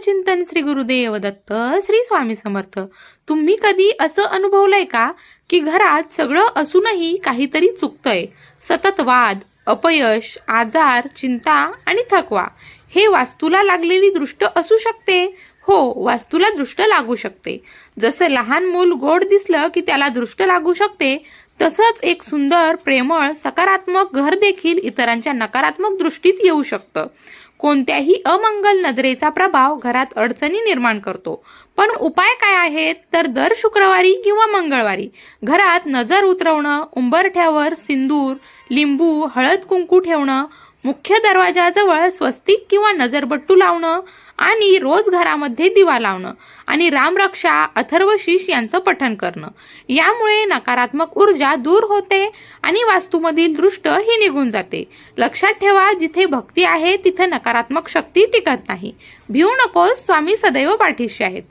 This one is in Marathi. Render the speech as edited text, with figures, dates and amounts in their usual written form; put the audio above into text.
चिंतन श्री गुरुदेव दत्त. श्री स्वामी समर्थ. तुम्ही कधी असं अनुभवलंय का की घरात सगळं असूनही काहीतरी चुकतंय? सतत वाद, अपयश, आजार, चिंता आणि थकवा हे वास्तूला लागलेली दृष्ट असू शकते. हो, वास्तूला दृष्ट लागू शकते. जसं लहान मूल गोड दिसलं की त्याला दृष्ट लागू शकते, तसंच एक सुंदर, प्रेमळ, सकारात्मक घर देखील इतरांच्या नकारात्मक दृष्टीत येऊ शकतं. कोणत्याही अमंगल नजरेचा प्रभाव घरात अडचणी निर्माण करतो. पण उपाय काय आहेत? तर दर शुक्रवारी किंवा मंगळवारी घरात नजर उतरवणं, उंबरठ्यावर सिंदूर, लिंबू, हळद कुंकू ठेवणं, मुख्य दरवाजाजवळ स्वस्तिक किंवा नजरबट्टू लावणं आणि रोज घरामध्ये दिवा लावणं आणि रामरक्षा, अथर्वशीष यांचं पठण करणं. यामुळे नकारात्मक ऊर्जा दूर होते आणि वास्तूमधील दृष्ट ही निघून जाते. लक्षात ठेवा, जिथे भक्ती आहे तिथे नकारात्मक शक्ती टिकत नाही. भिवू नकोस, स्वामी सदैव पाठीशी आहेत.